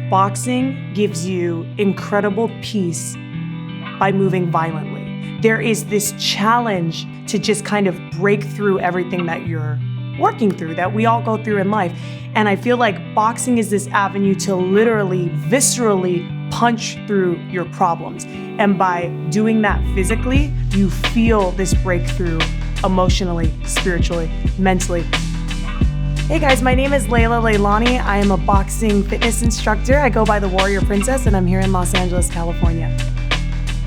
boxing gives you incredible peace by moving violently. There is this challenge to just kind of break through everything that you're working through, that we all go through in life. And I feel like boxing is this avenue to literally, viscerally punch through your problems. And by doing that physically, you feel this breakthrough emotionally, spiritually, mentally. Hey guys, my name is Leilani. I am a boxing fitness instructor. I go by the Warrior Princess, and I'm here in Los Angeles, California.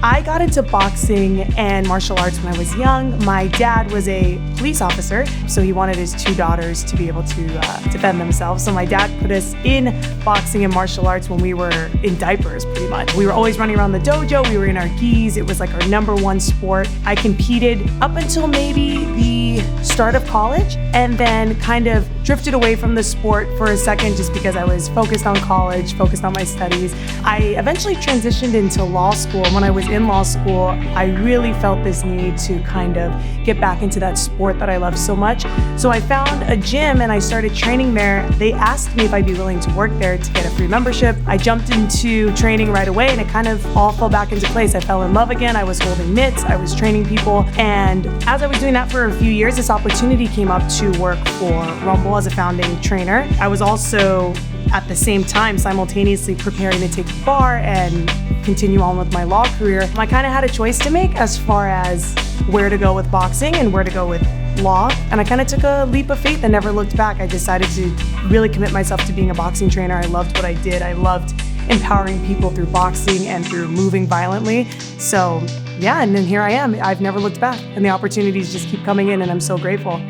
I got into boxing and martial arts when I was young. My dad was a police officer, so he wanted his two daughters to be able to defend themselves. So my dad put us in boxing and martial arts when we were in diapers, pretty much. We were always running around the dojo. We were in our gis. It was like our number one sport. I competed up until maybe the start of college, and then kind of drifted away from the sport for a second just because I was focused on college, focused on my studies. I eventually transitioned into law school. When I was in law school, I really felt this need to kind of get back into that sport that I love so much. So I found a gym and I started training there. They asked me if I'd be willing to work there to get a free membership. I jumped into training right away, and it kind of all fell back into place. I fell in love again. I was holding mitts, I was training people. And as I was doing that for a few years, this opportunity came up to work for Rumble as a founding trainer. I was also at the same time simultaneously preparing to take the bar and continue on with my law career. I kind of had a choice to make as far as where to go with boxing and where to go with law. And I kind of took a leap of faith and never looked back. I decided to really commit myself to being a boxing trainer. I loved what I did. I loved empowering people through boxing and through moving violently. So yeah, and then here I am. I've never looked back, and the opportunities just keep coming in, and I'm so grateful.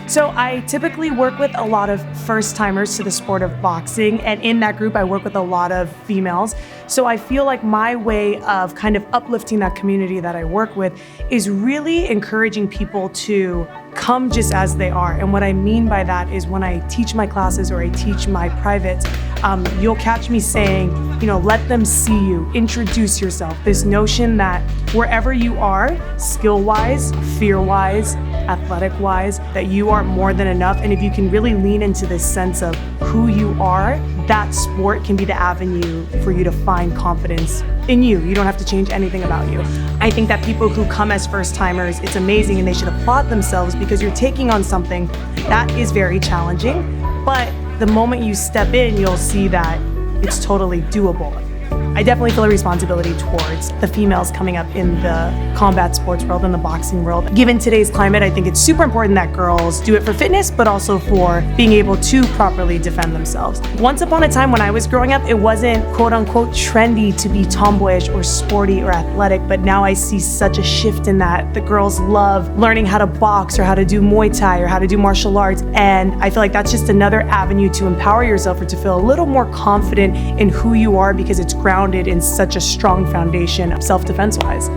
So I typically work with a lot of first-timers to the sport of boxing, and in that group I work with a lot of females. So I feel like my way of kind of uplifting that community that I work with is really encouraging people to come just as they are. And what I mean by that is when I teach my classes or I teach my privates, you'll catch me saying, let them see you, introduce yourself. This notion that wherever you are, skill-wise, fear-wise, athletic-wise, that you are more than enough. And if you can really lean into this sense of who you are, that sport can be the avenue for you to find confidence in you. You don't have to change anything about you. I think that people who come as first-timers, it's amazing, and they should applaud themselves because you're taking on something that is very challenging. But the moment you step in, you'll see that it's totally doable. I definitely feel a responsibility towards the females coming up in the combat sports world and the boxing world. Given today's climate, I think it's super important that girls do it for fitness, but also for being able to properly defend themselves. Once upon a time when I was growing up, it wasn't quote unquote trendy to be tomboyish or sporty or athletic, but now I see such a shift in that. The girls love learning how to box or how to do Muay Thai or how to do martial arts. And I feel like that's just another avenue to empower yourself or to feel a little more confident in who you are because it's grounded in such a strong foundation self-defense wise.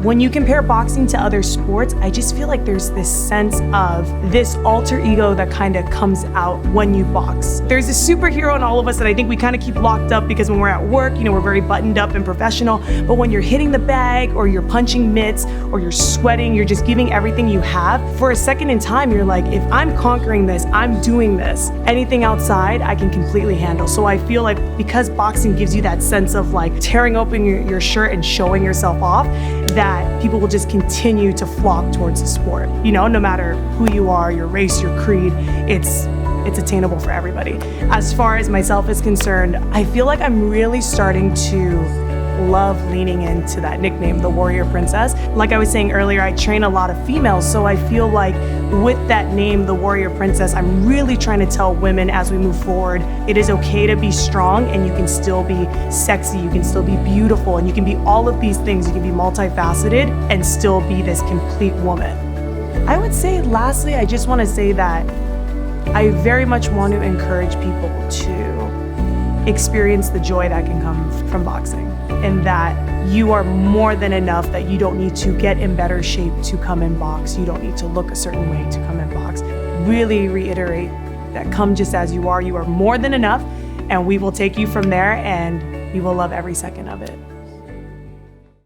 When you compare boxing to other sports, I just feel like there's this sense of this alter ego that kind of comes out when you box. There's a superhero in all of us that I think we kind of keep locked up because when we're at work, we're very buttoned up and professional. But when you're hitting the bag or you're punching mitts or you're sweating, you're just giving everything you have. For a second in time, you're like, if I'm conquering this, I'm doing this. Anything outside, I can completely handle. So I feel like because boxing gives you that sense of like tearing open your shirt and showing yourself off, that people will just continue to flock towards the sport. No matter who you are, your race, your creed, it's attainable for everybody. As far as myself is concerned, I feel like I'm really starting to love leaning into that nickname, the Warrior Princess. Like I was saying earlier, I train a lot of females, so I feel like with that name, the Warrior Princess, I'm really trying to tell women as we move forward, it is okay to be strong and you can still be sexy, you can still be beautiful, and you can be all of these things. You can be multifaceted and still be this complete woman. I would say lastly, I just want to say that I very much want to encourage people to experience the joy that can come from boxing, and that you are more than enough, that you don't need to get in better shape to come and box. You don't need to look a certain way to come and box. Really reiterate that come just as you are more than enough, and we will take you from there, and you will love every second of it.